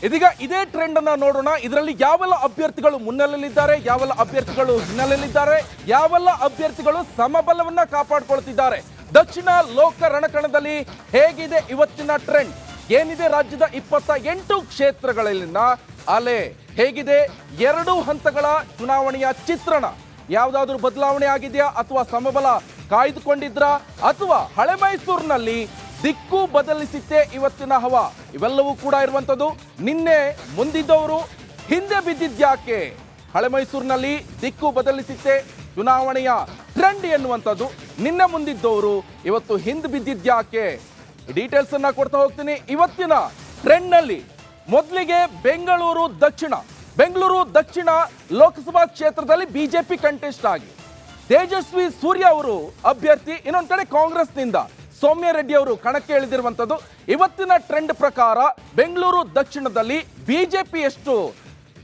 ಇದೀಗ ಇದೇ ಟ್ರೆಂಡ್ ಅನ್ನ ನೋಡೋಣ. ಇದರಲ್ಲಿ ಯಾವೆಲ್ಲ ಅಭ್ಯರ್ಥಿಗಳು ಮುನ್ನೆಲೆಯಲ್ಲಿದ್ದಾರೆ, ಯಾವೆಲ್ಲ ಅಭ್ಯರ್ಥಿಗಳು ಹಿನ್ನೆಲೆಯಲ್ಲಿದ್ದಾರೆ, ಯಾವೆಲ್ಲ ಅಭ್ಯರ್ಥಿಗಳು ಸಮಬಲವನ್ನ ಕಾಪಾಡಿಕೊಳ್ತಿದ್ದಾರೆ. ದಕ್ಷಿಣ ಲೋಕ ರಣಕಣದಲ್ಲಿ ಹೇಗಿದೆ ಇವತ್ತಿನ ಟ್ರೆಂಡ್, ಏನಿದೆ ರಾಜ್ಯದ 28 ಕ್ಷೇತ್ರಗಳಲ್ಲಿನ ಅಲೆ ಹೇಗಿದೆ, 2 ಹಂತಗಳ ಚುನಾವಣೆಯ ಚಿತ್ರಣ, ಯಾವುದಾದ್ರೂ ಬದಲಾವಣೆ ಆಗಿದೆಯಾ ಅಥವಾ ಸಮಬಲ ಕಾಯ್ದುಕೊಂಡಿದ್ರಾ ಅಥವಾ ಹಳೆ ಮೈಸೂರಿನಲ್ಲಿ ದಿಕ್ಕು ಬದಲಿಸಿದ್ದೇ ಇವತ್ತಿನ ಹವಾ, ಇವೆಲ್ಲವೂ ಕೂಡ ಇರುವಂಥದ್ದು. ನಿನ್ನೆ ಮುಂದಿದ್ದವರು ಹಿಂದೆ ಬಿದ್ದಿದ್ಯಾಕೆ, ಹಳೆ ಮೈಸೂರಿನಲ್ಲಿ ದಿಕ್ಕು ಬದಲಿಸಿದ್ದೇ ಚುನಾವಣೆಯ ಟ್ರೆಂಡ್ ಎನ್ನುವಂಥದ್ದು. ನಿನ್ನೆ ಮುಂದಿದ್ದವರು ಇವತ್ತು ಹಿಂದೆ ಬಿದ್ದಿದ್ಯಾಕೆ, ಡೀಟೇಲ್ಸ್ ಅನ್ನ ಕೊಡ್ತಾ ಹೋಗ್ತೀನಿ. ಇವತ್ತಿನ ಟ್ರೆಂಡ್ ನಲ್ಲಿ ಮೊದಲಿಗೆ ಬೆಂಗಳೂರು ದಕ್ಷಿಣ ಲೋಕಸಭಾ ಕ್ಷೇತ್ರದಲ್ಲಿ ಬಿಜೆಪಿ ಕಂಟೆಸ್ಟ್ ಆಗಿ ತೇಜಸ್ವಿ ಸೂರ್ಯ ಅವರು ಅಭ್ಯರ್ಥಿ, ಇನ್ನೊಂದು ಕಡೆ ಕಾಂಗ್ರೆಸ್ನಿಂದ ಸೌಮ್ಯ ರೆಡ್ಡಿ ಅವರು ಕಣಕ್ಕೆ ಇಳಿದಿರುವಂಥದ್ದು. ಇವತ್ತಿನ ಟ್ರೆಂಡ್ ಪ್ರಕಾರ ಬೆಂಗಳೂರು ದಕ್ಷಿಣದಲ್ಲಿ ಬಿಜೆಪಿ ಎಷ್ಟು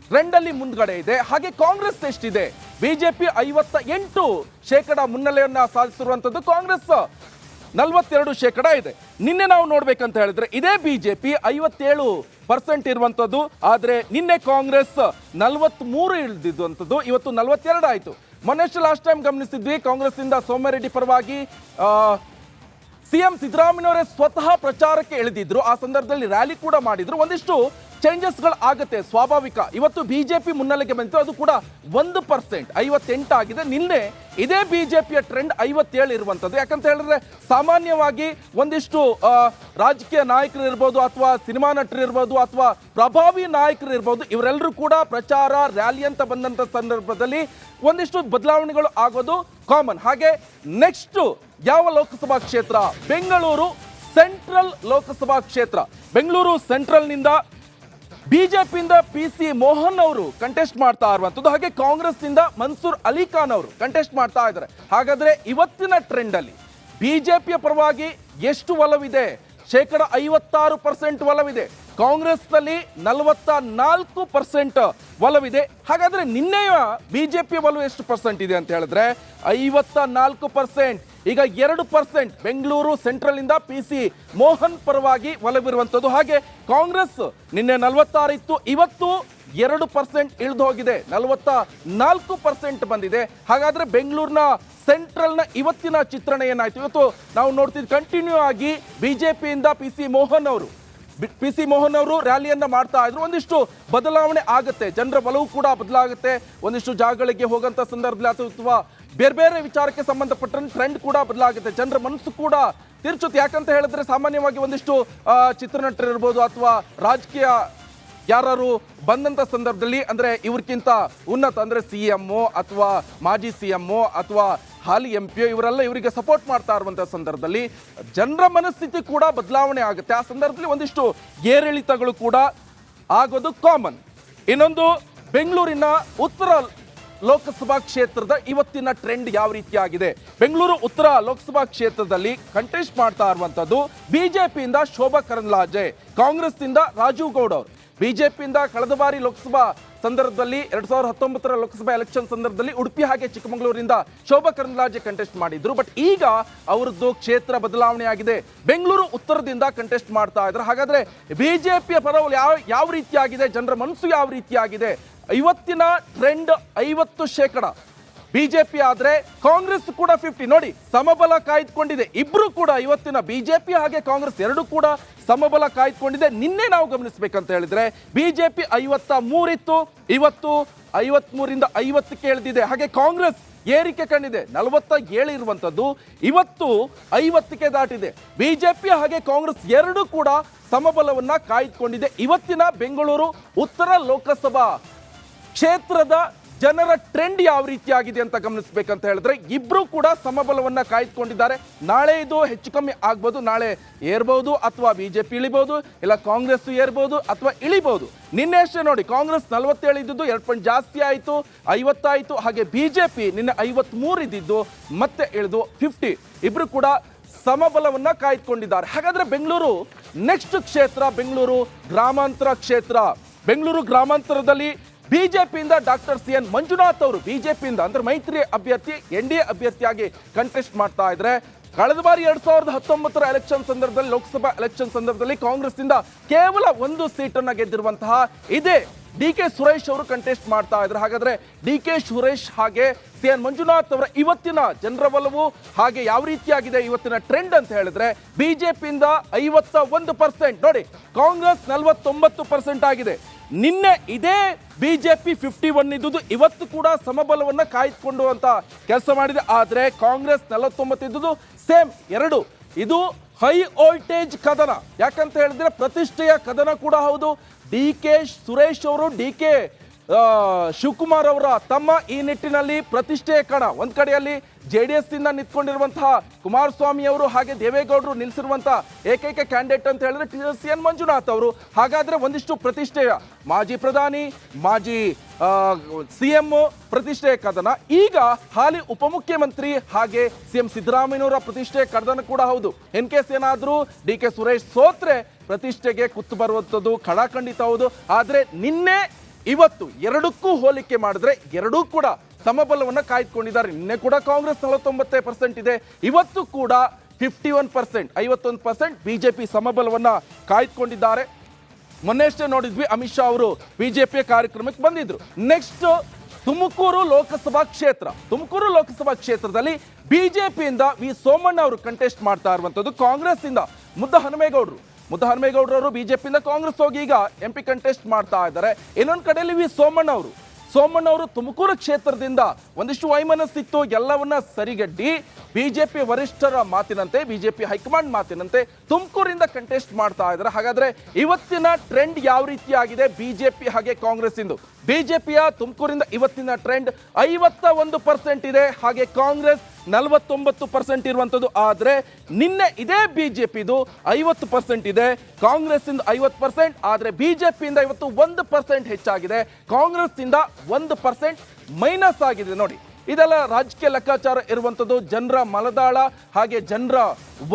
ಟ್ರೆಂಡ್ ಅಲ್ಲಿ ಮುಂದ್ಗಡೆ ಇದೆ, ಹಾಗೆ ಕಾಂಗ್ರೆಸ್ ಎಷ್ಟಿದೆ. ಬಿಜೆಪಿ 58% ಮುನ್ನೆಲೆಯನ್ನ ಸಾಧಿಸಿರುವಂಥದ್ದು, ಕಾಂಗ್ರೆಸ್ 42% ಇದೆ. ನಿನ್ನೆ ನಾವು ನೋಡ್ಬೇಕಂತ ಹೇಳಿದ್ರೆ ಇದೇ ಬಿಜೆಪಿ 57% ಇರುವಂಥದ್ದು, ಆದ್ರೆ ನಿನ್ನೆ ಕಾಂಗ್ರೆಸ್ 43 ಇಳಿದಿದ್ದಂಥದ್ದು, ಇವತ್ತು 42 ಆಯಿತು. ಮೊನ್ನೆಷ್ಟು ಲಾಸ್ಟ್ ಟೈಮ್ ಗಮನಿಸಿದ್ವಿ, ಕಾಂಗ್ರೆಸ್ ಇಂದ ಸೌಮ್ಯ ರೆಡ್ಡಿ ಪರವಾಗಿ ಸಿಎಂ ಸಿದ್ದರಾಮಯ್ಯನವರೇ ಸ್ವತಃ ಪ್ರಚಾರಕ್ಕೆ ಇಳಿದಿದ್ರು. ಆ ಸಂದರ್ಭದಲ್ಲಿ ರ್ಯಾಲಿ ಕೂಡ ಮಾಡಿದ್ರು. ಒಂದಿಷ್ಟು ಚೇಂಜಸ್ಗಳು ಆಗುತ್ತೆ, ಸ್ವಾಭಾವಿಕ. ಇವತ್ತು ಬಿಜೆಪಿ ಮುನ್ನೆಲೆಗೆ ಬಂತು, ಅದು ಕೂಡ 1%, 58 ಆಗಿದೆ. ನಿನ್ನೆ ಇದೇ ಬಿಜೆಪಿಯ ಟ್ರೆಂಡ್ 57 ಇರುವಂಥದ್ದು. ಯಾಕಂತ ಹೇಳಿದ್ರೆ ಸಾಮಾನ್ಯವಾಗಿ ಒಂದಿಷ್ಟು ರಾಜಕೀಯ ನಾಯಕರು ಇರ್ಬೋದು ಅಥವಾ ಸಿನಿಮಾ ನಟರು ಇರ್ಬೋದು ಅಥವಾ ಪ್ರಭಾವಿ ನಾಯಕರು ಇರ್ಬೋದು, ಇವರೆಲ್ಲರೂ ಕೂಡ ಪ್ರಚಾರ ರ್ಯಾಲಿ ಅಂತ ಬಂದಂಥ ಸಂದರ್ಭದಲ್ಲಿ ಒಂದಿಷ್ಟು ಬದಲಾವಣೆಗಳು ಆಗೋದು ಕಾಮನ್. ಹಾಗೆ ನೆಕ್ಸ್ಟ್ ಯಾವ ಲೋಕಸಭಾ ಕ್ಷೇತ್ರ, ಬೆಂಗಳೂರು ಸೆಂಟ್ರಲ್ ಲೋಕಸಭಾ ಕ್ಷೇತ್ರ. ಬೆಂಗಳೂರು ಸೆಂಟ್ರಲ್ನಿಂದ ಬಿಜೆಪಿಯಿಂದ PC ಮೋಹನ್ ಅವರು ಕಂಟೆಸ್ಟ್ ಮಾಡ್ತಾ ಇರುವಂಥದ್ದು, ಹಾಗೆ ಕಾಂಗ್ರೆಸ್ನಿಂದ ಮನ್ಸೂರ್ ಅಲಿ ಖಾನ್ ಅವರು ಕಂಟೆಸ್ಟ್ ಮಾಡ್ತಾ ಇದ್ದಾರೆ. ಹಾಗಾದ್ರೆ ಇವತ್ತಿನ ಟ್ರೆಂಡ್ ಅಲ್ಲಿ ಬಿಜೆಪಿಯ ಪರವಾಗಿ ಎಷ್ಟು ಒಲವಿದೆ? 56% ಒಲವಿದೆ. ಕಾಂಗ್ರೆಸ್ನಲ್ಲಿ 44% ಒಲವಿದೆ. ಹಾಗಾದ್ರೆ ನಿನ್ನೆಯ ಬಿಜೆಪಿ ಒಲವು ಎಷ್ಟು ಪರ್ಸೆಂಟ್ ಇದೆ ಅಂತ ಹೇಳಿದ್ರೆ 54%. ಈಗ 2% ಬೆಂಗಳೂರು ಸೆಂಟ್ರಲ್ ಇಂದ PC ಮೋಹನ್ ಪರವಾಗಿ ಒಲವಿರುವಂಥದ್ದು. ಹಾಗೆ ಕಾಂಗ್ರೆಸ್ ನಿನ್ನೆ 46 ಇತ್ತು, ಇವತ್ತು 2% ಇಳಿದು ಹೋಗಿದೆ, 44% ಬಂದಿದೆ. ಹಾಗಾದ್ರೆ ಬೆಂಗಳೂರಿನ ಸೆಂಟ್ರಲ್ನ ಇವತ್ತಿನ ಚಿತ್ರಣ ಏನಾಯ್ತು? ಇವತ್ತು ನಾವು ನೋಡ್ತಿದ್ವಿ ಕಂಟಿನ್ಯೂ ಆಗಿ ಬಿಜೆಪಿಯಿಂದ PC ಮೋಹನ್ ಅವರು ರ್ಯಾಲಿಯನ್ನ ಮಾಡ್ತಾ ಇದ್ರು. ಒಂದಿಷ್ಟು ಬದಲಾವಣೆ ಆಗುತ್ತೆ, ಜನರ ಒಲವು ಕೂಡ ಬದಲಾಗುತ್ತೆ. ಒಂದಿಷ್ಟು ಜಾಗಗಳಿಗೆ ಹೋಗಂತ ಸಂದರ್ಭದಲ್ಲಿ ಅಥವಾ ಬೇರೆ ಬೇರೆ ವಿಚಾರಕ್ಕೆ ಸಂಬಂಧಪಟ್ಟಂತೆ ಟ್ರೆಂಡ್ ಕೂಡ ಬದಲಾಗುತ್ತೆ, ಜನರ ಮನಸ್ಸು ಕೂಡ ತಿರ್ಚುತ್ತೆ. ಯಾಕಂತ ಹೇಳಿದ್ರೆ ಸಾಮಾನ್ಯವಾಗಿ ಒಂದಿಷ್ಟು ಚಿತ್ರನಟರು ಇರ್ಬೋದು ಅಥವಾ ರಾಜಕೀಯ ಯಾರು ಬಂದಂಥ ಸಂದರ್ಭದಲ್ಲಿ ಅಂದರೆ ಇವ್ರಿಗಿಂತ ಉನ್ನತ ಅಂದರೆ CM ಅಥವಾ ಮಾಜಿ CM ಅಥವಾ ಹಾಲಿ MP ಇವರೆಲ್ಲ ಇವರಿಗೆ ಸಪೋರ್ಟ್ ಮಾಡ್ತಾ ಇರುವಂಥ ಸಂದರ್ಭದಲ್ಲಿ ಜನರ ಮನಸ್ಥಿತಿ ಕೂಡ ಬದಲಾವಣೆ ಆಗುತ್ತೆ. ಆ ಸಂದರ್ಭದಲ್ಲಿ ಒಂದಿಷ್ಟು ಏರಿಳಿತಗಳು ಕೂಡ ಆಗೋದು ಕಾಮನ್. ಇನ್ನೊಂದು ಬೆಂಗಳೂರಿನ ಉತ್ತರ ಲೋಕಸಭಾ ಕ್ಷೇತ್ರದ ಇವತ್ತಿನ ಟ್ರೆಂಡ್ ಯಾವ ರೀತಿಯಾಗಿದೆ? ಬೆಂಗಳೂರು ಉತ್ತರ ಲೋಕಸಭಾ ಕ್ಷೇತ್ರದಲ್ಲಿ ಕಂಟೆಸ್ಟ್ ಮಾಡ್ತಾ ಇರುವಂಥದ್ದು ಬಿಜೆಪಿಯಿಂದ ಶೋಭಾ ಕರಂದ್ಲಾಜೆ, ಕಾಂಗ್ರೆಸ್ನಿಂದ ರಾಜೀವ್ ಗೌಡ ಅವರು. ಬಿಜೆಪಿಯಿಂದ ಕಳೆದ ಬಾರಿ ಲೋಕಸಭಾ ಸಂದರ್ಭದಲ್ಲಿ 2019 ಲೋಕಸಭಾ ಎಲೆಕ್ಷನ್ ಸಂದರ್ಭದಲ್ಲಿ ಉಡುಪಿ ಹಾಗೆ ಚಿಕ್ಕಮಗಳೂರಿನಿಂದ ಶೋಭಾ ಕರಂದ್ಲಾಜೆ ಕಂಟೆಸ್ಟ್ ಮಾಡಿದ್ರು. ಬಟ್ ಈಗ ಅವರದ್ದು ಕ್ಷೇತ್ರ ಬದಲಾವಣೆ ಆಗಿದೆ, ಬೆಂಗಳೂರು ಉತ್ತರದಿಂದ ಕಂಟೆಸ್ಟ್ ಮಾಡ್ತಾ ಇದ್ದಾರೆ. ಹಾಗಾದ್ರೆ ಬಿಜೆಪಿಯ ಪರವು ಯಾವ ರೀತಿಯಾಗಿದೆ, ಜನರ ಮನಸ್ಸು ಯಾವ ರೀತಿಯಾಗಿದೆ? ಇವತ್ತಿನ ಟ್ರೆಂಡ್ 50% ಬಿಜೆಪಿ ಆದ್ರೆ ಕಾಂಗ್ರೆಸ್ ಕೂಡ 50. ನೋಡಿ, ಸಮಬಲ ಕಾಯ್ದುಕೊಂಡಿದೆ. ಇಬ್ರು ಕೂಡ ಇವತ್ತಿನ ಬಿಜೆಪಿ ಹಾಗೆ ಕಾಂಗ್ರೆಸ್ ಎರಡು ಕೂಡ ಸಮಬಲ ಕಾಯ್ದುಕೊಂಡಿದೆ. ನಿನ್ನೆ ನಾವು ಗಮನಿಸಬೇಕಂತ ಹೇಳಿದ್ರೆ ಬಿಜೆಪಿ 53 ಇತ್ತು, ಇವತ್ತು 53ರಿಂದ 50ಕ್ಕೆ ಇಳಿದಿದೆ. ಹಾಗೆ ಕಾಂಗ್ರೆಸ್ ಏರಿಕೆ ಕಂಡಿದೆ, 47 ಇರುವಂಥದ್ದು ಇವತ್ತು 50ಕ್ಕೆ ದಾಟಿದೆ. ಬಿಜೆಪಿ ಹಾಗೆ ಕಾಂಗ್ರೆಸ್ ಎರಡು ಕೂಡ ಸಮಬಲವನ್ನ ಕಾಯ್ದುಕೊಂಡಿದೆ. ಇವತ್ತಿನ ಬೆಂಗಳೂರು ಉತ್ತರ ಲೋಕಸಭಾ ಕ್ಷೇತ್ರದ ಜನರ ಟ್ರೆಂಡ್ ಯಾವ ರೀತಿಯಾಗಿದೆ ಅಂತ ಗಮನಿಸಬೇಕಂತ ಹೇಳಿದ್ರೆ ಇಬ್ರು ಕೂಡ ಸಮಬಲವನ್ನ ಕಾಯ್ದುಕೊಂಡಿದ್ದಾರೆ. ನಾಳೆ ಇದು ಹೆಚ್ಚು ಕಮ್ಮಿ ಆಗ್ಬೋದು, ನಾಳೆ ಏರ್ಬೋದು ಅಥವಾ ಬಿಜೆಪಿ ಇಳಿಬಹುದು, ಇಲ್ಲ ಕಾಂಗ್ರೆಸ್ ಏರ್ಬೋದು ಅಥವಾ ಇಳಿಬಹುದು. ನಿನ್ನೆ ಅಷ್ಟೇ ನೋಡಿ, ಕಾಂಗ್ರೆಸ್ 47 ಇದ್ದಿದ್ದು 2 ಪಾಯಿಂಟ್ ಜಾಸ್ತಿ ಆಯಿತು, 50 ಆಯಿತು. ಹಾಗೆ ಬಿಜೆಪಿ ನಿನ್ನೆ 53 ಇದ್ದಿದ್ದು ಮತ್ತೆ ಇಳಿದು 50. ಇಬ್ರು ಕೂಡ ಸಮಬಲವನ್ನ ಕಾಯ್ದುಕೊಂಡಿದ್ದಾರೆ. ಹಾಗಾದ್ರೆ ಬೆಂಗಳೂರು ನೆಕ್ಸ್ಟ್ ಕ್ಷೇತ್ರ ಬೆಂಗಳೂರು ಗ್ರಾಮಾಂತರ ಕ್ಷೇತ್ರ. ಬೆಂಗಳೂರು ಗ್ರಾಮಾಂತರದಲ್ಲಿ ಬಿಜೆಪಿಯಿಂದ ಡಾಕ್ಟರ್ CN ಮಂಜುನಾಥ್ ಅವರು ಬಿಜೆಪಿಯಿಂದ ಅಂದ್ರೆ ಮೈತ್ರಿ ಅಭ್ಯರ್ಥಿ NDA ಅಭ್ಯರ್ಥಿಯಾಗಿ ಕಂಟೆಸ್ಟ್ ಮಾಡ್ತಾ ಇದ್ದಾರೆ. ಕಳೆದ ಬಾರಿ 2019 ಎಲೆಕ್ಷನ್ ಸಂದರ್ಭದಲ್ಲಿ, ಲೋಕಸಭಾ ಎಲೆಕ್ಷನ್ ಸಂದರ್ಭದಲ್ಲಿ ಕಾಂಗ್ರೆಸ್ನಿಂದ ಕೇವಲ 1 ಸೀಟನ್ನು ಗೆದ್ದಿರುವಂತಹ ಇದೇ DK ಸುರೇಶ್ ಅವರು ಕಂಟೆಸ್ಟ್ ಮಾಡ್ತಾ ಇದ್ರು. ಹಾಗಾದ್ರೆ DK ಸುರೇಶ್ ಹಾಗೆ CN ಮಂಜುನಾಥ್ ಅವರ ಇವತ್ತಿನ ಜನರ ಒಲವು ಹಾಗೆ ಯಾವ ರೀತಿಯಾಗಿದೆ ಇವತ್ತಿನ ಟ್ರೆಂಡ್ ಅಂತ ಹೇಳಿದ್ರೆ, ಬಿಜೆಪಿಯಿಂದ 51%, ನೋಡಿ ಕಾಂಗ್ರೆಸ್ 49% ಆಗಿದೆ. ನಿನ್ನೆ ಇದೇ ಬಿಜೆಪಿ 51 ಇದ್ದುದು ಇವತ್ತು ಕೂಡ ಸಮಬಲವನ್ನ ಕಾಯ್ದುಕೊಂಡು ಅಂತ ಕೆಲಸ ಮಾಡಿದೆ. ಆದ್ರೆ ಕಾಂಗ್ರೆಸ್ 49 ಇದ್ದುದು ಸೇಮ್ 2. ಇದು ಹೈ ವೋಲ್ಟೇಜ್ ಕದನ. ಯಾಕಂತ ಹೇಳಿದ್ರೆ ಪ್ರತಿಷ್ಠೆಯ ಕದನ ಕೂಡ ಹೌದು. DK ಸುರೇಶ್ ಅವರು DK ಶಿವಕುಮಾರ್ ಅವರ ತಮ್ಮ ಈ ನಿಟ್ಟಿನಲ್ಲಿ ಪ್ರತಿಷ್ಠೆಯ ಕಣ. ಒಂದ್ ಕಡೆಯಲ್ಲಿ JDS ಇಂದ ನಿಂತ್ಕೊಂಡಿರುವಂತಹ ಕುಮಾರಸ್ವಾಮಿ ಅವರು ಹಾಗೆ ದೇವೇಗೌಡರು ನಿಲ್ಲಿಸಿರುವಂತಹ ಏಕೈಕ ಕ್ಯಾಂಡಿಡೇಟ್ ಅಂತ ಹೇಳಿದ್ರೆ CN ಮಂಜುನಾಥ್ ಅವರು. ಹಾಗಾದ್ರೆ ಒಂದಿಷ್ಟು ಪ್ರತಿಷ್ಠೆಯ ಮಾಜಿ ಪ್ರಧಾನಿ, ಮಾಜಿ CM ಪ್ರತಿಷ್ಠೆಯ ಕದನ. ಈಗ ಹಾಲಿ ಉಪಮುಖ್ಯಮಂತ್ರಿ ಹಾಗೆ CM ಸಿದ್ದರಾಮಯ್ಯನವರ ಪ್ರತಿಷ್ಠೆಯ ಕದನ ಕೂಡ ಹೌದು. ಇನ್ ಕೇಸ್ ಏನಾದರೂ DK ಸುರೇಶ್ ಸೋತ್ರೆ ಪ್ರತಿಷ್ಠೆಗೆ ಕುತ್ತು ಬರುವಂಥದ್ದು ಖಡಾಖಂಡಿತ ಹೌದು. ಆದ್ರೆ ನಿನ್ನೆ ಇವತ್ತು ಎರಡಕ್ಕೂ ಹೋಲಿಕೆ ಮಾಡಿದ್ರೆ ಎರಡೂ ಕೂಡ ಸಮಬಲವನ್ನು ಕಾಯ್ದುಕೊಂಡಿದ್ದಾರೆ. ನಿನ್ನೆ ಕೂಡ ಕಾಂಗ್ರೆಸ್ 49% ಇದೆ, ಇವತ್ತು ಕೂಡ 51%, 51% ಬಿಜೆಪಿ ಸಮಬಲವನ್ನ ಕಾಯ್ದುಕೊಂಡಿದ್ದಾರೆ. ಮೊನ್ನೆಷ್ಟೇ ನೋಡಿದ್ವಿ, ಅಮಿತ್ ಶಾ ಅವರು ಬಿಜೆಪಿಯ ಕಾರ್ಯಕ್ರಮಕ್ಕೆ ಬಂದಿದ್ರು. ನೆಕ್ಸ್ಟ್ ತುಮಕೂರು ಲೋಕಸಭಾ ಕ್ಷೇತ್ರದಲ್ಲಿ ಬಿಜೆಪಿಯಿಂದ ವಿ ಸೋಮಣ್ಣ ಅವರು ಕಂಟೆಸ್ಟ್ ಮಾಡ್ತಾ ಇರುವಂತದ್ದು. ಕಾಂಗ್ರೆಸ್ ಇಂದ ಮುದ್ದಹನುಮೇಗೌಡರವರು ಬಿಜೆಪಿಯಿಂದ ಕಾಂಗ್ರೆಸ್ ಹೋಗಿ ಈಗ MP ಕಂಟೆಸ್ಟ್ ಮಾಡ್ತಾ ಇದ್ದಾರೆ. ಇನ್ನೊಂದು ಕಡೆಯಲ್ಲಿ ವಿ ಸೋಮಣ್ಣ ಅವರು ತುಮಕೂರು ಕ್ಷೇತ್ರದಿಂದ ಒಂದಿಷ್ಟು ವೈಮನಸ್ಸಿತ್ತು, ಎಲ್ಲವನ್ನ ಸರಿಗಡ್ಡಿ ಬಿಜೆಪಿ ವರಿಷ್ಠರ ಮಾತಿನಂತೆ, ಬಿಜೆಪಿ ಹೈಕಮಾಂಡ್ ಮಾತಿನಂತೆ ತುಮಕೂರಿಂದ ಕಂಟೆಸ್ಟ್ ಮಾಡ್ತಾ ಇದ್ದಾರೆ. ಹಾಗಾದ್ರೆ ಇವತ್ತಿನ ಟ್ರೆಂಡ್ ಯಾವ ರೀತಿಯಾಗಿದೆ ಬಿಜೆಪಿ ಹಾಗೆ ಕಾಂಗ್ರೆಸ್ ಇಂದು? ಬಿಜೆಪಿಯ ತುಮಕೂರಿಂದ ಇವತ್ತಿನ ಟ್ರೆಂಡ್ 51% ಇದೆ, ಹಾಗೆ ಕಾಂಗ್ರೆಸ್ 49% ಇರುವಂತದ್ದು. ಆದ್ರೆ ನಿನ್ನೆ ಇದೇ ಬಿಜೆಪಿದು 50% ಇದೆ, ಕಾಂಗ್ರೆಸ್ ಇಂದ 50%, ಆದ್ರೆ ಬಿಜೆಪಿಯಿಂದ ಇವತ್ತು 1% ಹೆಚ್ಚಾಗಿದೆ, ಕಾಂಗ್ರೆಸ್ ಇಂದ 1% ಮೈನಸ್ ಆಗಿದೆ. ನೋಡಿ, ಇದೆಲ್ಲ ರಾಜಕೀಯ ಲೆಕ್ಕಾಚಾರ ಇರುವಂತದ್ದು. ಜನರ ಮಲದಾಳ ಹಾಗೆ ಜನರ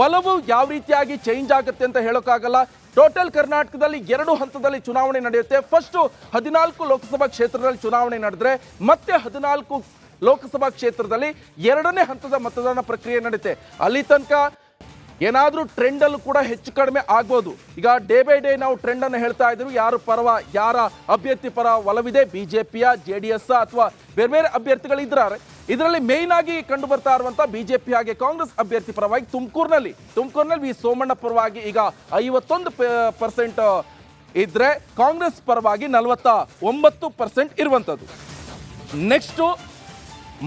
ಒಲವು ಯಾವ ರೀತಿಯಾಗಿ ಚೇಂಜ್ ಆಗುತ್ತೆ ಅಂತ ಹೇಳೋಕ್ಕಾಗಲ್ಲ. ಟೋಟಲ್ ಕರ್ನಾಟಕದಲ್ಲಿ 2 ಹಂತದಲ್ಲಿ ಚುನಾವಣೆ ನಡೆಯುತ್ತೆ. ಫಸ್ಟ್ 14 ಲೋಕಸಭಾ ಕ್ಷೇತ್ರದಲ್ಲಿ ಚುನಾವಣೆ ನಡೆದ್ರೆ ಮತ್ತೆ 14 ಲೋಕಸಭಾ ಕ್ಷೇತ್ರದಲ್ಲಿ 2ನೇ ಹಂತದ ಮತದಾನ ಪ್ರಕ್ರಿಯೆ ನಡೆಯುತ್ತೆ. ಅಲ್ಲಿ ತನಕ ಏನಾದರೂ ಟ್ರೆಂಡ್ ಅಲ್ಲೂ ಕೂಡ ಹೆಚ್ಚು ಕಡಿಮೆ ಆಗ್ಬೋದು. ಈಗ ಡೇ ಬೈ ಡೇ ನಾವು ಟ್ರೆಂಡ್ ಅನ್ನು ಹೇಳ್ತಾ ಇದ್ರು, ಯಾರ ಅಭ್ಯರ್ಥಿ ಪರ ಒಲವಿದೆ, ಬಿಜೆಪಿಯ, JDS ಅಥವಾ ಬೇರೆ ಬೇರೆ ಅಭ್ಯರ್ಥಿಗಳಿದ್ದಾರೆ. ಇದರಲ್ಲಿ ಮೇಯ್ನ್ ಆಗಿ ಕಂಡು ಬರ್ತಾ ಇರುವಂತಹ ಬಿಜೆಪಿ ಹಾಗೆ ಕಾಂಗ್ರೆಸ್ ಅಭ್ಯರ್ಥಿ ಪರವಾಗಿ ತುಮಕೂರಿನಲ್ಲಿ ವಿ ಸೋಮಣ್ಣ ಪರವಾಗಿ ಈಗ 51% ಇದ್ರೆ, ಕಾಂಗ್ರೆಸ್ ಪರವಾಗಿ 49% ಇರುವಂತದ್ದು. ನೆಕ್ಸ್ಟ್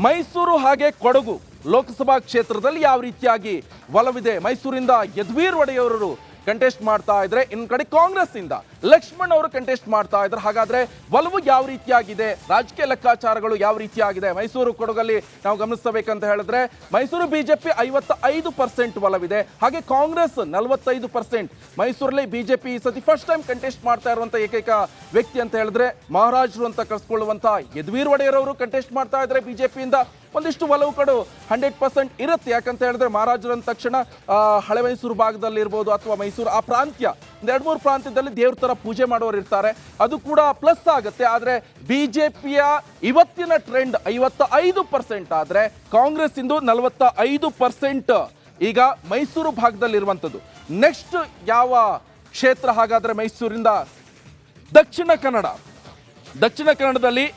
ಮೈಸೂರು ಹಾಗೆ ಕೊಡಗು ಲೋಕಸಭಾ ಕ್ಷೇತ್ರದಲ್ಲಿ ಯಾವ ರೀತಿಯಾಗಿ ಒಲವಿದೆ? ಮೈಸೂರಿಂದ ಯದುವೀರ್ ಒಡೆಯವರು ಕಂಟೆಸ್ಟ್ ಮಾಡ್ತಾ ಇದ್ರೆ, ಇನ್ನು ಕಡೆ ಕಾಂಗ್ರೆಸ್ ಇಂದ ಲಕ್ಷ್ಮಣ್ ಅವರು ಕಂಟೆಸ್ಟ್ ಮಾಡ್ತಾ ಇದ್ದಾರೆ. ಹಾಗಾದ್ರೆ ಒಲವು ಯಾವ ರೀತಿಯಾಗಿದೆ, ರಾಜಕೀಯ ಲೆಕ್ಕಾಚಾರಗಳು ಯಾವ ರೀತಿಯಾಗಿದೆ? ಮೈಸೂರು ಕೊಡಗಲ್ಲಿ ನಾವು ಗಮನಿಸಬೇಕಂತ ಹೇಳಿದ್ರೆ ಮೈಸೂರು ಬಿಜೆಪಿ 55% ಒಲವಿದೆ, ಹಾಗೆ ಕಾಂಗ್ರೆಸ್ 45%. ಮೈಸೂರಲ್ಲಿ ಬಿಜೆಪಿ ಈ ಸತಿ ಫಸ್ಟ್ ಟೈಮ್ ಕಂಟೆಸ್ಟ್ ಮಾಡ್ತಾ ಇರುವಂತ ಏಕೈಕ ವ್ಯಕ್ತಿ ಅಂತ ಹೇಳಿದ್ರೆ ಮಹಾರಾಜರು ಅಂತ ಕರೆಸ್ಕೊಳ್ಳುವಂತ ಯದುವೀರ್ ಒಡೆಯರ್ ಅವರು ಕಂಟೆಸ್ಟ್ ಮಾಡ್ತಾ ಇದ್ದಾರೆ. ಬಿಜೆಪಿಯಿಂದ ಒಂದಿಷ್ಟು ಒಲವು ಕಡು 100% ಇರುತ್ತೆ. ಯಾಕಂತ ಹೇಳಿದ್ರೆ ಮಹಾರಾಜರು ಅಂದ ತಕ್ಷಣ ಹಳೆ ಮೈಸೂರು ಭಾಗದಲ್ಲಿ ಇರ್ಬೋದು ಅಥವಾ ಮೈಸೂರು ಆ ಪ್ರಾಂತ್ಯ, 2-3 ಪ್ರಾಂತ್ಯದಲ್ಲಿ ದೇವ್ರ ತರ ಪೂಜೆ ಮಾಡೋರು ಇರ್ತಾರೆ, ಅದು ಕೂಡ ಪ್ಲಸ್ ಆಗುತ್ತೆ. ಆದ್ರೆ ಬಿಜೆಪಿಯ ಇವತ್ತಿನ ಟ್ರೆಂಡ್ 55% ಆದ್ರೆ ಕಾಂಗ್ರೆಸ್ ಇಂದು 45% ಈಗ ಮೈಸೂರು ಭಾಗದಲ್ಲಿ ಇರುವಂತದ್ದು. ನೆಕ್ಸ್ಟ್ ಯಾವ ಕ್ಷೇತ್ರ ಹಾಗಾದ್ರೆ? ಮೈಸೂರಿಂದ ದಕ್ಷಿಣ ಕನ್ನಡದಲ್ಲಿ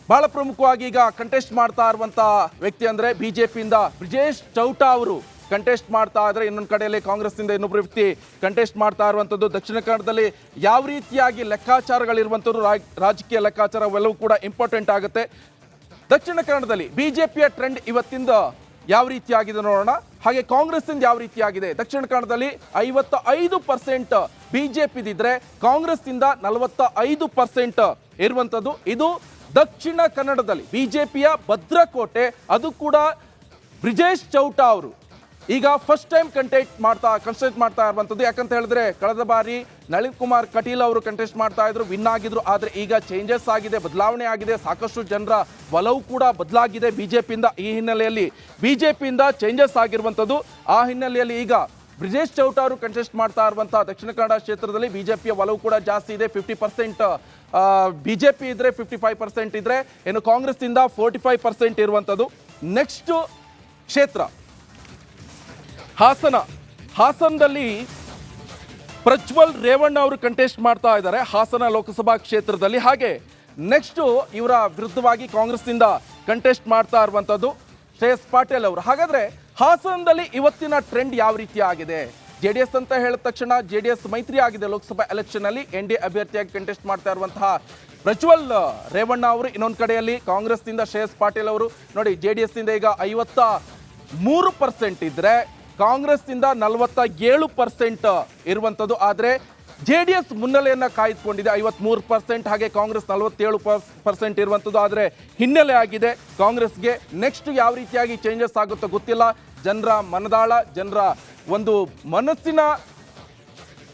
ಬಹಳ ಪ್ರಮುಖವಾಗಿ ಈಗ ಕಂಟೆಸ್ಟ್ ಮಾಡ್ತಾ ಇರುವಂತ ವ್ಯಕ್ತಿ ಅಂದ್ರೆ ಬಿಜೆಪಿಯಿಂದ ಬ್ರಿಜೇಶ್ ಚೌಟ ಅವರು ಕಂಟೆಸ್ಟ್ ಮಾಡ್ತಾ ಇದ್ರೆ, ಇನ್ನೊಂದು ಕಡೆಯಲ್ಲಿ ಕಾಂಗ್ರೆಸ್ ಇಂದ ಇನ್ನೊಬ್ಬರು ವ್ಯಕ್ತಿ ಕಂಟೆಸ್ಟ್ ಮಾಡ್ತಾ ಇರುವಂತದ್ದು. ದಕ್ಷಿಣ ಕನ್ನಡದಲ್ಲಿ ಯಾವ ರೀತಿಯಾಗಿ ಲೆಕ್ಕಾಚಾರಗಳಿರುವಂತದ್ದು, ರಾಜಕೀಯ ಲೆಕ್ಕಾಚಾರವೆಲ್ಲವೂ ಕೂಡ ಇಂಪಾರ್ಟೆಂಟ್ ಆಗುತ್ತೆ. ದಕ್ಷಿಣ ಕನ್ನಡದಲ್ಲಿ ಬಿಜೆಪಿಯ ಟ್ರೆಂಡ್ ಇವತ್ತಿಂದ ಯಾವ ರೀತಿಯಾಗಿದೆ ನೋಡೋಣ, ಹಾಗೆ ಕಾಂಗ್ರೆಸ್ ಇಂದ ಯಾವ ರೀತಿಯಾಗಿದೆ. ದಕ್ಷಿಣ ಕನ್ನಡದಲ್ಲಿ 55% ಬಿಜೆಪಿದಿದ್ರೆ, ಕಾಂಗ್ರೆಸ್ ಇಂದ 45% ಇರುವಂತದ್ದು. ಇದು ದಕ್ಷಿಣ ಕನ್ನಡದಲ್ಲಿ ಬಿಜೆಪಿಯ ಭದ್ರಕೋಟೆ. ಅದು ಕೂಡ ಬ್ರಿಜೇಶ್ ಚೌಟ ಅವರು ಈಗ ಫಸ್ಟ್ ಟೈಮ್ ಕಂಟೆಸ್ಟ್ ಮಾಡ್ತಾ ಇರುವಂಥದ್ದು. ಯಾಕಂತ ಹೇಳಿದ್ರೆ ಕಳೆದ ಬಾರಿ ನಳಿನ್ ಕುಮಾರ್ ಕಟೀಲ್ ಅವರು ಕಂಟೆಸ್ಟ್ ಮಾಡ್ತಾ ಇದ್ರು, ವಿನ್ ಆಗಿದ್ರು. ಆದರೆ ಈಗ ಚೇಂಜಸ್ ಆಗಿದೆ, ಬದಲಾವಣೆ ಆಗಿದೆ, ಸಾಕಷ್ಟು ಜನರ ಒಲವು ಕೂಡ ಬದಲಾಗಿದೆ ಬಿಜೆಪಿಯಿಂದ. ಈ ಹಿನ್ನೆಲೆಯಲ್ಲಿ ಬಿಜೆಪಿಯಿಂದ ಚೇಂಜಸ್ ಆಗಿರುವಂಥದ್ದು. ಆ ಹಿನ್ನೆಲೆಯಲ್ಲಿ ಈಗ ಬ್ರಿಜೇಶ್ ಚೌಟ ಅವರು ಕಂಟೆಸ್ಟ್ ಮಾಡ್ತಾ ಇರುವಂತಹ ದಕ್ಷಿಣ ಕನ್ನಡ ಕ್ಷೇತ್ರದಲ್ಲಿ ಬಿಜೆಪಿಯ ಒಲವು ಕೂಡ ಜಾಸ್ತಿ ಇದೆ. 50% ಬಿಜೆಪಿ ಇದ್ರೆ, 55% ಇದ್ರೆ, ಇನ್ನು ಕಾಂಗ್ರೆಸ್ ಇಂದ 45% ಇರುವಂಥದ್ದು. ನೆಕ್ಸ್ಟ್ ಕ್ಷೇತ್ರ ಹಾಸನದಲ್ಲಿ ಪ್ರಜ್ವಲ್ ರೇವಣ್ಣ ಅವರು ಕಂಟೆಸ್ಟ್ ಮಾಡ್ತಾ ಇದ್ದಾರೆ ಹಾಸನ ಲೋಕಸಭಾ ಕ್ಷೇತ್ರದಲ್ಲಿ. ಹಾಗೆ ನೆಕ್ಸ್ಟ್ ಇವರ ವಿರುದ್ಧವಾಗಿ ಕಾಂಗ್ರೆಸ್ನಿಂದ ಕಂಟೆಸ್ಟ್ ಮಾಡ್ತಾ ಇರುವಂಥದ್ದು ಶ್ರೇಯಸ್ ಪಾಟೀಲ್ ಅವರು. ಹಾಗಾದ್ರೆ ಹಾಸನದಲ್ಲಿ ಇವತ್ತಿನ ಟ್ರೆಂಡ್ ಯಾವ ರೀತಿ ಆಗಿದೆ? JDS ಅಂತ ಹೇಳಿದ ತಕ್ಷಣ JDS ಮೈತ್ರಿ ಆಗಿದೆ ಲೋಕಸಭಾ ಎಲೆಕ್ಷನ್ ಅಲ್ಲಿ. NDA ಅಭ್ಯರ್ಥಿಯಾಗಿ ಕಂಟೆಸ್ಟ್ ಮಾಡ್ತಾ ಇರುವಂತಹ ಪ್ರಜ್ವಲ್ ರೇವಣ್ಣ ಅವರು, ಇನ್ನೊಂದು ಕಡೆಯಲ್ಲಿ ಕಾಂಗ್ರೆಸ್ನಿಂದ ಶ್ರೇಯಸ್ ಪಾಟೀಲ್ ಅವರು. ನೋಡಿ, JDS ಇಂದ ಈಗ 53% ಇದ್ರೆ ಕಾಂಗ್ರೆಸ್ನಿಂದ 47% ಇರುವಂಥದ್ದು. ಆದರೆ JDS ಮುನ್ನೆಲೆಯನ್ನ ಕಾಯ್ದುಕೊಂಡಿದೆ 53%, ಹಾಗೆ ಕಾಂಗ್ರೆಸ್ 47% ಇರುವಂಥದ್ದು. ಆದರೆ ಹಿನ್ನೆಲೆ ಆಗಿದೆ ಕಾಂಗ್ರೆಸ್ಗೆ. ನೆಕ್ಸ್ಟ್ ಯಾವ ರೀತಿಯಾಗಿ ಚೇಂಜಸ್ ಆಗುತ್ತೋ ಗೊತ್ತಿಲ್ಲ. ಜನರ ಮನದಾಳ, ಜನರ ಒಂದು ಮನಸ್ಸಿನ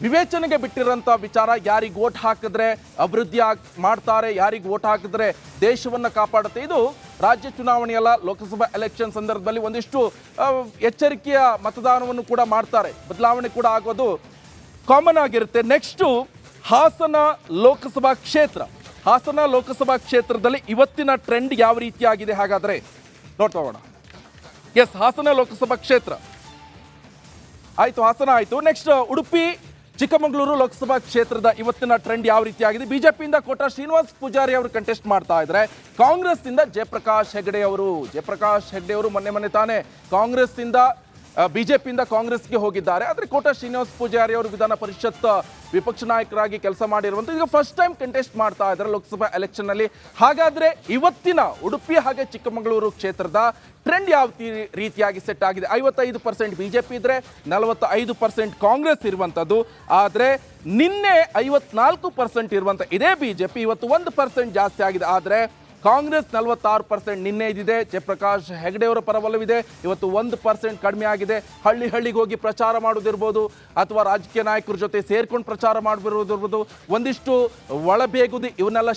ವಿವೇಚನೆಗೆ ಬಿಟ್ಟಿರೋಂಥ ವಿಚಾರ. ಯಾರಿಗೆ ವೋಟ್ ಹಾಕಿದ್ರೆ ಅಭಿವೃದ್ಧಿ ಮಾಡ್ತಾರೆ, ಯಾರಿಗೆ ವೋಟ್ ಹಾಕಿದ್ರೆ ದೇಶವನ್ನು ಕಾಪಾಡುತ್ತೆ. ಇದು ರಾಜ್ಯ ಚುನಾವಣೆಯಲ್ಲ, ಲೋಕಸಭಾ ಎಲೆಕ್ಷನ್ ಸಂದರ್ಭದಲ್ಲಿ ಒಂದಿಷ್ಟು ಎಚ್ಚರಿಕೆಯ ಮತದಾನವನ್ನು ಕೂಡ ಮಾಡ್ತಾರೆ. ಬದಲಾವಣೆ ಕೂಡ ಆಗೋದು ಕಾಮನ್ ಆಗಿರುತ್ತೆ. ನೆಕ್ಸ್ಟು ಹಾಸನ ಲೋಕಸಭಾ ಕ್ಷೇತ್ರದಲ್ಲಿ ಇವತ್ತಿನ ಟ್ರೆಂಡ್ ಯಾವ ರೀತಿಯಾಗಿದೆ ಹಾಗಾದರೆ ನೋಡ್ತಾ ಹೋಗೋಣ. ಎಸ್, ಹಾಸನ ಲೋಕಸಭಾ ಕ್ಷೇತ್ರ ಆಯಿತು, ಹಾಸನ ಆಯಿತು. ನೆಕ್ಸ್ಟ್ ಉಡುಪಿ ಚಿಕ್ಕಮಗಳೂರು ಲೋಕಸಭಾ ಕ್ಷೇತ್ರದ ಇವತ್ತಿನ ಟ್ರೆಂಡ್ ಯಾವ ರೀತಿಯಾಗಿದೆ? ಬಿಜೆಪಿಯಿಂದ ಕೋಟಾ ಶ್ರೀನಿವಾಸ್ ಪೂಜಾರಿ ಅವರು ಕಂಟೆಸ್ಟ್ ಮಾಡ್ತಾ ಇದ್ದಾರೆ. ಕಾಂಗ್ರೆಸ್ನಿಂದ ಜಯಪ್ರಕಾಶ್ ಹೆಗಡೆ ಅವರು ಮೊನ್ನೆ ತಾನೇ ಕಾಂಗ್ರೆಸ್ನಿಂದ ಬಿಜೆಪಿಯಿಂದ ಕಾಂಗ್ರೆಸ್ಗೆ ಹೋಗಿದ್ದಾರೆ. ಆದರೆ ಕೋಟಾ ಶ್ರೀನಿವಾಸ್ ಪೂಜಾರಿ ಅವರು ವಿಧಾನ ಪರಿಷತ್ ವಿಪಕ್ಷ ನಾಯಕರಾಗಿ ಕೆಲಸ ಮಾಡಿರುವಂಥ ಈಗ ಫಸ್ಟ್ ಟೈಮ್ ಕಂಟೆಸ್ಟ್ ಮಾಡ್ತಾ ಇದ್ದಾರೆ ಲೋಕಸಭಾ ಎಲೆಕ್ಷನ್ ಅಲ್ಲಿ. ಹಾಗಾದ್ರೆ ಇವತ್ತಿನ ಉಡುಪಿ ಹಾಗೆ ಚಿಕ್ಕಮಗಳೂರು ಕ್ಷೇತ್ರದ ಟ್ರೆಂಡ್ ಯಾವ ರೀತಿಯಾಗಿ ಸೆಟ್ ಆಗಿದೆ? 55% ಬಿಜೆಪಿ ಇದ್ರೆ 45% ಕಾಂಗ್ರೆಸ್ ಇರುವಂಥದ್ದು. ಆದರೆ ನಿನ್ನೆ 54% ಇರುವಂಥ ಇದೇ ಬಿಜೆಪಿ ಇವತ್ತು 1% ಜಾಸ್ತಿ ಆಗಿದೆ. ಆದರೆ ಕಾಂಗ್ರೆಸ್ 46% ನಿನ್ನೆ ಇದ್ದಿದೆ. ಜಯಪ್ರಕಾಶ್ ಹೆಗಡೆ ಅವರ ಪರವಲ್ಲವಿದೆ, ಇವತ್ತು 1% ಕಡಿಮೆ ಆಗಿದೆ. ಹಳ್ಳಿಗೆ ಹೋಗಿ ಪ್ರಚಾರ ಮಾಡೋದಿರ್ಬೋದು, ಅಥವಾ ರಾಜಕೀಯ ನಾಯಕರ ಜೊತೆ ಸೇರ್ಕೊಂಡು ಪ್ರಚಾರ ಮಾಡಿರೋದಿರ್ಬೋದು, ಒಂದಿಷ್ಟು ಒಳಬೇಗುದಿ ಇವನ್ನೆಲ್ಲ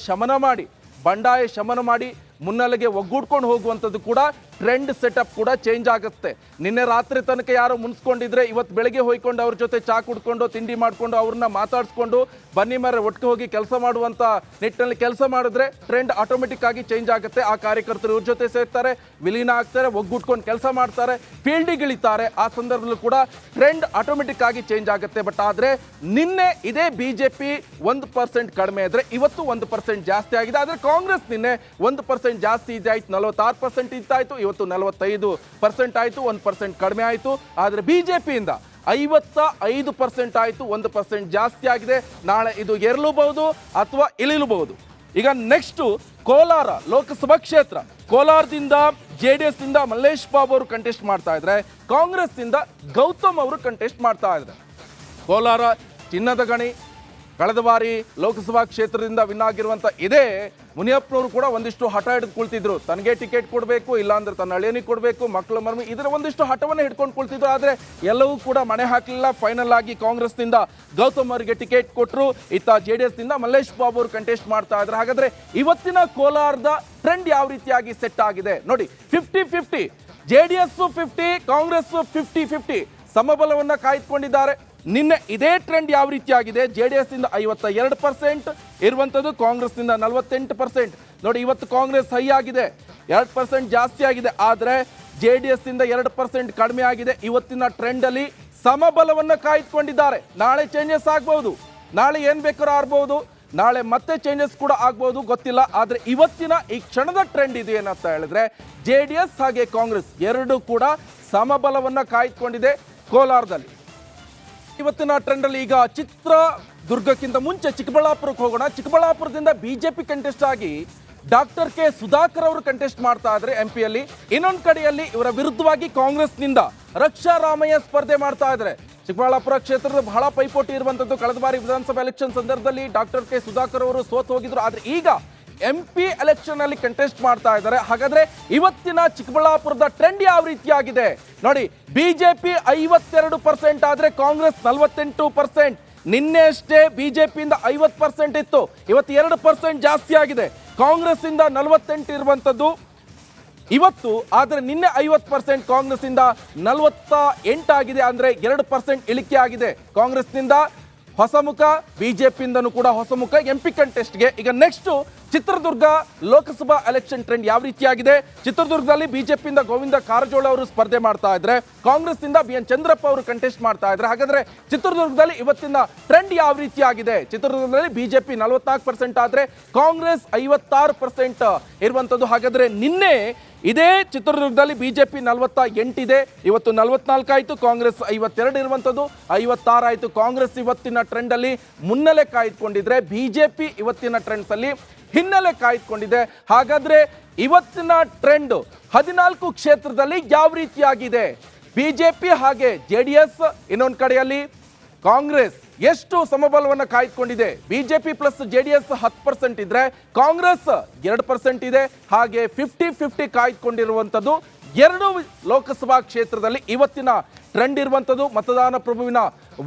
ಬಂಡಾಯ ಶಮನ ಮಾಡಿ ಮುನ್ನೆಲೆಗೆ ಒಗ್ಗೂಡ್ಕೊಂಡು ಹೋಗುವಂಥದ್ದು ಕೂಡ ಟ್ರೆಂಡ್ ಸೆಟಪ್ ಕೂಡ ಚೇಂಜ್ ಆಗುತ್ತೆ. ನಿನ್ನೆ ರಾತ್ರಿ ತನಕ ಯಾರೋ ಮುನ್ಸ್ಕೊಂಡಿದ್ರೆ ಇವತ್ತು ಬೆಳಗ್ಗೆ ಹೋಯ್ಕೊಂಡು ಅವ್ರ ಜೊತೆ ಚಾ ಕುಡ್ಕೊಂಡು ತಿಂಡಿ ಮಾಡಿಕೊಂಡು ಅವ್ರನ್ನ ಮಾತಾಡಿಸ್ಕೊಂಡು ಬನ್ನಿ ಮರ ಒಟ್ಟಿಗೆ ಹೋಗಿ ಕೆಲಸ ಮಾಡುವಂಥ ನಿಟ್ಟಿನಲ್ಲಿ ಕೆಲಸ ಮಾಡಿದ್ರೆ ಟ್ರೆಂಡ್ ಆಟೋಮೆಟಿಕ್ ಆಗಿ ಚೇಂಜ್ ಆಗುತ್ತೆ. ಆ ಕಾರ್ಯಕರ್ತರು ಇವ್ರ ಜೊತೆ ಸೇರ್ತಾರೆ, ವಿಲೀನ ಆಗ್ತಾರೆ, ಒಗ್ಗೂಡ್ಕೊಂಡು ಕೆಲಸ ಮಾಡ್ತಾರೆ, ಫೀಲ್ಡಿಗೆ ಇಳಿತಾರೆ. ಆ ಸಂದರ್ಭದಲ್ಲೂ ಕೂಡ ಟ್ರೆಂಡ್ ಆಟೋಮೆಟಿಕ್ ಆಗಿ ಚೇಂಜ್ ಆಗುತ್ತೆ. ಬಟ್ ಆದರೆ ನಿನ್ನೆ ಇದೇ ಬಿಜೆಪಿ 1% ಕಡಿಮೆ ಇದ್ರೆ ಇವತ್ತು 1% ಜಾಸ್ತಿ ಆಗಿದೆ. ಆದರೆ ಕಾಂಗ್ರೆಸ್ ನಿನ್ನೆ 1% ಜಾಸ್ತಿ ಇದೆ ಆಯ್ತು, 46% ಇತ್ತಾಯ್ತು, ಇವತ್ತು 45% ಆಯಿತು, 1% ಕಡಿಮೆ ಆಯಿತು. ಆದರೆ ಬಿಜೆಪಿಯಿಂದ 55% ಆಯಿತು, 1% ಜಾಸ್ತಿ ಆಗಿದೆ. ನಾಳೆ ಇದು ಏರಲೂಬಹುದು ಅಥವಾ ಇಳಿಲೂಬಹುದು. ಈಗ ನೆಕ್ಸ್ಟ್ ಕೋಲಾರ ಲೋಕಸಭಾ ಕ್ಷೇತ್ರ. ಕೋಲಾರದಿಂದ JDS ಇಂದ ಮಲ್ಲೇಶ್ ಬಾಬು ಅವರು ಕಂಟೆಸ್ಟ್ ಮಾಡ್ತಾ ಇದ್ದಾರೆ, ಕಾಂಗ್ರೆಸ್ನಿಂದ ಗೌತಮ್ ಅವರು ಕಂಟೆಸ್ಟ್ ಮಾಡ್ತಾ ಇದ್ದಾರೆ. ಕೋಲಾರ ಚಿನ್ನದ ಗಣಿ, ಕಳೆದ ಬಾರಿ ಲೋಕಸಭಾ ಕ್ಷೇತ್ರದಿಂದ ವಿನ್ ಆಗಿರುವಂಥ ಇದೇ ಮುನಿಯಪ್ಪನವರು ಕೂಡ ಒಂದಿಷ್ಟು ಹಠ ಹಿಡಿದು ಕುಳ್ತಿದ್ರು. ತನಗೆ ಟಿಕೆಟ್ ಕೊಡಬೇಕು, ಇಲ್ಲಾಂದ್ರೆ ತನ್ನ ಅಳಿಯನಿಗೆ ಕೊಡಬೇಕು, ಮಕ್ಕಳು ಮರ್ಮಿ, ಇದರ ಒಂದಿಷ್ಟು ಹಠವನ್ನು ಹಿಡ್ಕೊಂಡು ಕುಳ್ತಿದ್ರು. ಆದರೆ ಎಲ್ಲವೂ ಕೂಡ ಮಣೆ ಹಾಕಲಿಲ್ಲ. ಫೈನಲ್ ಆಗಿ ಕಾಂಗ್ರೆಸ್ನಿಂದ ಗೌತಮ್ ಅವರಿಗೆ ಟಿಕೆಟ್ ಕೊಟ್ಟರು. ಇತ್ತ JDSನಿಂದ ಮಲ್ಲೇಶ್ ಬಾಬು ಅವರು ಕಂಟೆಸ್ಟ್ ಮಾಡ್ತಾ ಇದ್ದಾರೆ. ಹಾಗಾದ್ರೆ ಇವತ್ತಿನ ಕೋಲಾರದ ಟ್ರೆಂಡ್ ಯಾವ ರೀತಿಯಾಗಿ ಸೆಟ್ ಆಗಿದೆ ನೋಡಿ. 50-50, JDS 50, ಕಾಂಗ್ರೆಸ್ 50-50 ಸಮಬಲವನ್ನು ಕಾಯ್ದುಕೊಂಡಿದ್ದಾರೆ. ನಿನ್ನೆ ಇದೇ ಟ್ರೆಂಡ್ ಯಾವ ರೀತಿಯಾಗಿದೆ? JDSನಿಂದ 52% ಇರುವಂಥದ್ದು, ಕಾಂಗ್ರೆಸ್ನಿಂದ 48%. ನೋಡಿ, ಇವತ್ತು ಕಾಂಗ್ರೆಸ್ ಹೈ ಆಗಿದೆ, 2% ಜಾಸ್ತಿ ಆಗಿದೆ. ಆದರೆ JDSನಿಂದ 2% ಕಡಿಮೆ ಆಗಿದೆ. ಇವತ್ತಿನ ಟ್ರೆಂಡಲ್ಲಿ ಸಮಬಲವನ್ನು ಕಾಯ್ದುಕೊಂಡಿದ್ದಾರೆ. ನಾಳೆ ಚೇಂಜಸ್ ಆಗ್ಬೋದು, ನಾಳೆ ಏನು ಬೇಕಾದ್ರೂ ಆಗ್ಬೋದು, ನಾಳೆ ಮತ್ತೆ ಚೇಂಜಸ್ ಕೂಡ ಆಗ್ಬೋದು, ಗೊತ್ತಿಲ್ಲ. ಆದರೆ ಇವತ್ತಿನ ಈ ಕ್ಷಣದ ಟ್ರೆಂಡ್ ಇದು ಏನಂತ ಹೇಳಿದ್ರೆ JDS ಹಾಗೆ ಕಾಂಗ್ರೆಸ್ ಎರಡೂ ಕೂಡ ಸಮಬಲವನ್ನು ಕಾಯ್ದುಕೊಂಡಿದೆ ಕೋಲಾರದಲ್ಲಿ. ಇವತ್ತಿನ ಟ್ರೆಂಡಲ್ಲಿ ಈಗ ಚಿತ್ರದುರ್ಗಕ್ಕಿಂತ ಮುಂಚೆ ಚಿಕ್ಕಬಳ್ಳಾಪುರಕ್ಕೆ ಹೋಗೋಣ. ಚಿಕ್ಕಬಳ್ಳಾಪುರದಿಂದ ಬಿಜೆಪಿ ಕಂಟೆಸ್ಟ್ ಆಗಿ ಡಾಕ್ಟರ್ ಕೆ ಸುಧಾಕರ್ ಅವರು ಕಂಟೆಸ್ಟ್ ಮಾಡ್ತಾ ಇದ್ದಾರೆ MP-ಯಲ್ಲಿ. ಇನ್ನೊಂದು ಕಡೆಯಲ್ಲಿ ಇವರ ವಿರುದ್ಧವಾಗಿ ಕಾಂಗ್ರೆಸ್ನಿಂದ ರಕ್ಷಾ ರಾಮಯ್ಯ ಸ್ಪರ್ಧೆ ಮಾಡ್ತಾ ಇದ್ದಾರೆ. ಚಿಕ್ಕಬಳ್ಳಾಪುರ ಕ್ಷೇತ್ರದ ಬಹಳ ಪೈಪೋಟಿ ಇರುವಂಥದ್ದು. ಕಳೆದ ಬಾರಿ ವಿಧಾನಸಭಾ ಎಲೆಕ್ಷನ್ ಸಂದರ್ಭದಲ್ಲಿ ಡಾಕ್ಟರ್ ಕೆ ಸುಧಾಕರ್ ಅವರು ಸೋತು ಹೋಗಿದ್ರು. ಆದರೆ ಈಗ MP ಎಲೆಕ್ಷನ್ ಅಲ್ಲಿ ಕಂಟೆಸ್ಟ್ ಮಾಡ್ತಾ ಇದ್ದಾರೆ. ಹಾಗಾದ್ರೆ ಇವತ್ತಿನ ಚಿಕ್ಕಬಳ್ಳಾಪುರದ ಟ್ರೆಂಡ್ ಯಾವ ರೀತಿಯಾಗಿದೆ ನೋಡಿ. ಬಿಜೆಪಿ 52% ಆದ್ರೆ ಕಾಂಗ್ರೆಸ್ 48%. ನಿನ್ನೆ ಅಷ್ಟೇ ಬಿಜೆಪಿಯಿಂದ 50% ಇತ್ತು, ಇವತ್ತು 2% ಜಾಸ್ತಿ ಆಗಿದೆ. ಕಾಂಗ್ರೆಸ್ ಇಂದ 48 ಇರುವಂತದ್ದು ಇವತ್ತು, ಆದರೆ ನಿನ್ನೆ 50%, ಕಾಂಗ್ರೆಸ್ ಇಂದ 48 ಆಗಿದೆ. ಅಂದ್ರೆ 2% ಇಳಿಕೆ ಆಗಿದೆ. ಕಾಂಗ್ರೆಸ್ನಿಂದ ಹೊಸ ಮುಖ, ಬಿಜೆಪಿಯಿಂದನೂ ಕೂಡ ಹೊಸ ಮುಖ MP ಕಂಟೆಸ್ಟ್ಗೆ. ಈಗ next Chitradurga Lok Sabha election trend ಯಾವ ರೀತಿಯಾಗಿದೆ? ಚಿತ್ರದುರ್ಗದಲ್ಲಿ ಬಿಜೆಪಿಯಿಂದ ಗೋವಿಂದ ಕಾರಜೋಳ ಅವರು ಸ್ಪರ್ಧೆ ಮಾಡ್ತಾ ಇದ್ರೆ, ಕಾಂಗ್ರೆಸ್ ಇಂದ BN ಚಂದ್ರಪ್ಪ ಅವರು ಕಂಟೆಸ್ಟ್ ಮಾಡ್ತಾ ಇದ್ರೆ. ಹಾಗಾದ್ರೆ ಚಿತ್ರದುರ್ಗದಲ್ಲಿ ಇವತ್ತಿನ ಟ್ರೆಂಡ್ ಯಾವ ರೀತಿಯಾಗಿದೆ? ಚಿತ್ರದುರ್ಗದಲ್ಲಿ ಬಿಜೆಪಿ 44% ಆದ್ರೆ ಕಾಂಗ್ರೆಸ್ 56% ಇರುವಂತದ್ದು. ಹಾಗಾದ್ರೆ ನಿನ್ನೆ ಇದೇ ಚಿತ್ರದುರ್ಗದಲ್ಲಿ ಬಿಜೆಪಿ 48 ಇದೆ, ಇವತ್ತು 44 ಆಯಿತು, ಕಾಂಗ್ರೆಸ್ 52 ಇರುವಂಥದ್ದು, 56 ಆಯಿತು. ಕಾಂಗ್ರೆಸ್ ಇವತ್ತಿನ ಟ್ರೆಂಡ್ ಅಲ್ಲಿ ಮುನ್ನೆಲೆ ಕಾಯ್ದುಕೊಂಡಿದ್ರೆ, ಬಿಜೆಪಿ ಇವತ್ತಿನ ಟ್ರೆಂಡ್ಸ್ ಅಲ್ಲಿ ಹಿನ್ನೆಲೆ ಕಾಯ್ದುಕೊಂಡಿದೆ. ಹಾಗಾದ್ರೆ ಇವತ್ತಿನ ಟ್ರೆಂಡ್ 14 ಕ್ಷೇತ್ರದಲ್ಲಿ ಯಾವ ರೀತಿಯಾಗಿದೆ? ಬಿಜೆಪಿ ಹಾಗೆ JDS, ಇನ್ನೊಂದು ಕಡೆಯಲ್ಲಿ ಕಾಂಗ್ರೆಸ್ ಎಷ್ಟು ಸಮಬಲವನ್ನು ಕಾಯ್ದುಕೊಂಡಿದೆ? ಬಿಜೆಪಿ ಪ್ಲಸ್ JDS 10% ಇದ್ರೆ, ಕಾಂಗ್ರೆಸ್ 2% ಇದೆ. ಹಾಗೆ 50-50 ಕಾಯ್ದುಕೊಂಡಿರುವಂಥದ್ದು ಎರಡು ಲೋಕಸಭಾ ಕ್ಷೇತ್ರದಲ್ಲಿ ಇವತ್ತಿನ ಟ್ರೆಂಡ್ ಇರುವಂಥದ್ದು. ಮತದಾನ ಪ್ರಭುವಿನ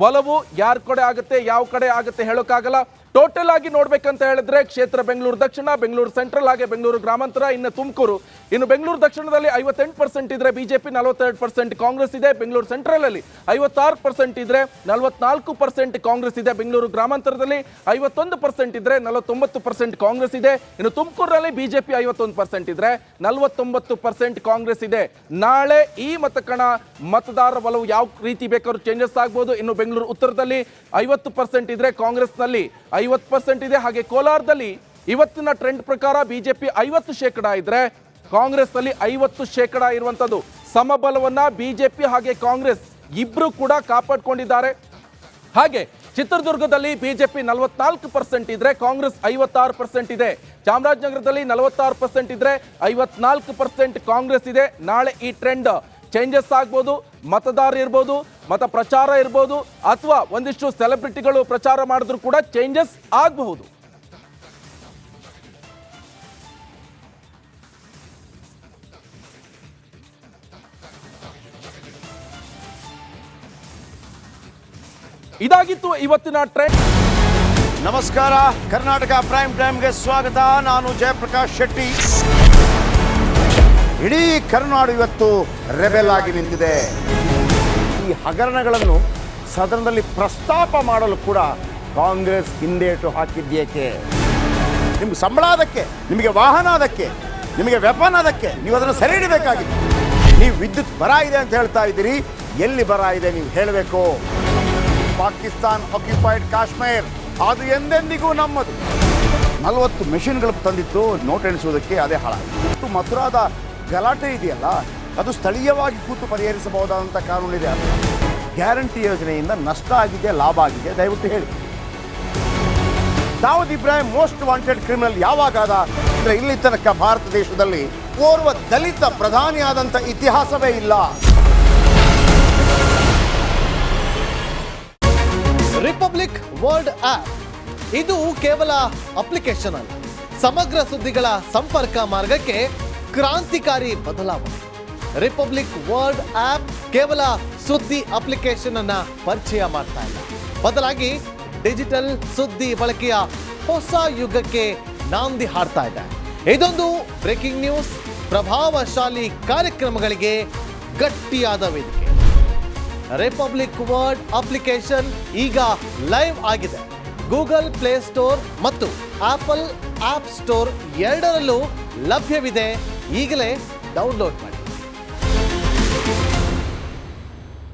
ಒಲವು ಯಾರ ಕಡೆ ಆಗುತ್ತೆ, ಯಾವ ಕಡೆ ಆಗುತ್ತೆ ಹೇಳೋಕ್ಕಾಗಲ್ಲ. ಟೋಟಲ್ ಆಗಿ ನೋಡ್ಬೇಕಂತ ಹೇಳಿದ್ರೆ ಕ್ಷೇತ್ರ ಬೆಂಗಳೂರು ದಕ್ಷಿಣ, ಬೆಂಗಳೂರು ಸೆಂಟ್ರಲ್, ಹಾಗೆ ಬೆಂಗಳೂರು ಗ್ರಾಮಾಂತರ, ಇನ್ನು ತುಮಕೂರು. ಇನ್ನು ಬೆಂಗಳೂರು ದಕ್ಷಿಣದಲ್ಲಿ 58% ಇದ್ರೆ ಬಿಜೆಪಿ 42%, ಕಾಂಗ್ರೆಸ್ ಇದೆ. ಬೆಂಗಳೂರು ಸೆಂಟ್ರಲ್ ಅಲ್ಲಿ 56% ಇದ್ರೆ 44% ಕಾಂಗ್ರೆಸ್ ಇದೆ. ಬೆಂಗಳೂರು ಗ್ರಾಮಾಂತರದಲ್ಲಿ 51% ಇದ್ರೆ 49% ಕಾಂಗ್ರೆಸ್ ಇದೆ. ಇನ್ನು ತುಮಕೂರಲ್ಲಿ ಬಿಜೆಪಿ 51% ಇದ್ರೆ 49% ಕಾಂಗ್ರೆಸ್ ಇದೆ. ನಾಳೆ ಈ ಮತಕಣ ಮತದಾರರ ಒಲವು ಯಾವ ರೀತಿ ಬೇಕಾದ್ರೂ ಚೇಂಜಸ್ ಆಗ್ಬೋದು. ಇನ್ನು ಬೆಂಗಳೂರು ಉತ್ತರದಲ್ಲಿ 50% ಇದ್ರೆ ಕಾಂಗ್ರೆಸ್ನಲ್ಲಿ 50% ಇದೆ. ಹಾಗೆ ಕೋಲಾರದಲ್ಲಿ ಇವತ್ತಿನ ಟ್ರೆಂಡ್ ಪ್ರಕಾರ ಬಿಜೆಪಿ 50% ಇದ್ರೆ ಕಾಂಗ್ರೆಸ್ ಅಲ್ಲಿ 50% ಇರುವಂತದ್ದು. ಸಮಬಲವನ್ನ ಬಿಜೆಪಿ ಹಾಗೆ ಕಾಂಗ್ರೆಸ್ ಇಬ್ರು ಕೂಡ ಕಾಪಾಡಿಕೊಂಡಿದ್ದಾರೆ. ಹಾಗೆ ಚಿತ್ರದುರ್ಗದಲ್ಲಿ ಬಿಜೆಪಿ 44% ಇದ್ರೆ ಕಾಂಗ್ರೆಸ್ 56% ಇದೆ. ಚಾಮರಾಜನಗರದಲ್ಲಿ 46% ಇದ್ರೆ 54% ಕಾಂಗ್ರೆಸ್ ಇದೆ. ನಾಳೆ ಈ ಟ್ರೆಂಡ್ ಚೇಂಜಸ್ ಆಗ್ಬೋದು, ಮತದಾರ ಇರ್ಬೋದು, ಮತ ಪ್ರಚಾರ ಇರ್ಬೋದು, ಅಥವಾ ಒಂದಿಷ್ಟು ಸೆಲೆಬ್ರಿಟಿಗಳು ಪ್ರಚಾರ ಮಾಡಿದ್ರು ಕೂಡ ಚೇಂಜಸ್ ಆಗಬಹುದು. ಇದಾಗಿತ್ತು ಇವತ್ತಿನ ಟ್ರೆಂಡ್. ನಮಸ್ಕಾರ, ಕರ್ನಾಟಕ ಪ್ರೈಮ್ ಟೈಮ್ಗೆ ಸ್ವಾಗತ. ನಾನು ಜಯಪ್ರಕಾಶ್ ಶೆಟ್ಟಿ. ಇಡೀ ಕರ್ನಾಡು ಇವತ್ತು ರೆಬೆಲ್ ಆಗಿ ನಿಂತಿದೆ. ಈ ಹಗರಣಗಳನ್ನು ಸದನದಲ್ಲಿ ಪ್ರಸ್ತಾಪ ಮಾಡಲು ಕೂಡ ಕಾಂಗ್ರೆಸ್ ಹಿಂದೇಟು ಹಾಕಿದ್ದೇಕೆ? ನಿಮ್ಗೆ ಸಂಬಳ ಅದಕ್ಕೆ, ನಿಮಗೆ ವಾಹನ ಅದಕ್ಕೆ, ನಿಮಗೆ ವೆಪನ್ ಅದಕ್ಕೆ, ನೀವು ಅದನ್ನು ಸೆರೆ ಹಿಡಿಬೇಕಾಗಿದೆ. ನೀವು ವಿದ್ಯುತ್ ಬರ ಇದೆ ಅಂತ ಹೇಳ್ತಾ ಇದ್ದೀರಿ, ಎಲ್ಲಿ ಬರ ಇದೆ ನೀವು ಹೇಳಬೇಕು. ಪಾಕಿಸ್ತಾನ್ ಆಕ್ಯುಪೈಡ್ ಕಾಶ್ಮೀರ್ ಅದು ಎಂದೆಂದಿಗೂ ನಮ್ಮದು. 40 ಮೆಷಿನ್ಗಳು ತಂದಿತ್ತು ನೋಟ್ ಎಣಿಸುವುದಕ್ಕೆ, ಅದೇ ಹಾಳಾಯಿತು. ಮಥುರಾದ ಗಲಾಟೆ ಇದೆಯಲ್ಲ, ಅದು ಸ್ಥಳೀಯವಾಗಿ ಕೂತು ಪರಿಹರಿಸಬಹುದಾದಂಥ ಕಾನೂನಿದೆ. ಗ್ಯಾರಂಟಿ ಯೋಜನೆಯಿಂದ ನಷ್ಟ ಆಗಿದೆ, ಲಾಭ ಆಗಿದೆ, ದಯವಿಟ್ಟು ಹೇಳಿ. Dawood Ibrahim most wanted criminal ಯಾವಾಗಾದ ಅಂದರೆ ಇಲ್ಲಿ ತನಕ ಭಾರತ ದೇಶದಲ್ಲಿ ಓರ್ವ ದಲಿತ ಪ್ರಧಾನಿಯಾದಂಥ ಇತಿಹಾಸವೇ ಇಲ್ಲ. ರಿಪಬ್ಲಿಕ್ ವರ್ಲ್ಡ್ ಆಪ್ ಇದು ಕೇವಲ ಅಪ್ಲಿಕೇಶನ್ ಅಲ್ಲ, ಸಮಗ್ರ ಸುದ್ದಿಗಳ ಸಂಪರ್ಕ ಮಾರ್ಗಕ್ಕೆ ಕ್ರಾಂತಿಕಾರಿ ಬದಲಾವಣೆ. ರಿಪಬ್ಲಿಕ್ ವರ್ಲ್ಡ್ ಆಪ್ ಕೇವಲ ಸುದ್ದಿ ಅಪ್ಲಿಕೇಶನ್ ಅನ್ನ ಪರಿಚಯ ಮಾಡ್ತಾ ಇಲ್ಲ, ಬದಲಾಗಿ ಡಿಜಿಟಲ್ ಸುದ್ದಿ ಬಳಕೆಯ ಹೊಸ ಯುಗಕ್ಕೆ ನಾಂದಿ ಹಾಡ್ತಾ ಇದೆ. ಇದೊಂದು ಬ್ರೇಕಿಂಗ್ ನ್ಯೂಸ್, ಪ್ರಭಾವಶಾಲಿ ಕಾರ್ಯಕ್ರಮಗಳಿಗೆ ಗಟ್ಟಿಯಾದ ವೇದಿಕೆ. ರಿಪಬ್ಲಿಕ್ ವರ್ಲ್ಡ್ ಅಪ್ಲಿಕೇಶನ್ ಈಗ ಲೈವ್ ಆಗಿದೆ. ಗೂಗಲ್ ಪ್ಲೇ ಸ್ಟೋರ್ ಮತ್ತು ಆಪಲ್ ಆಪ್ ಸ್ಟೋರ್ ಎರಡರಲ್ಲೂ ಲಭ್ಯವಿದೆ. ಈಗಲೇ ಡೌನ್ಲೋಡ್ ಮಾಡಿ.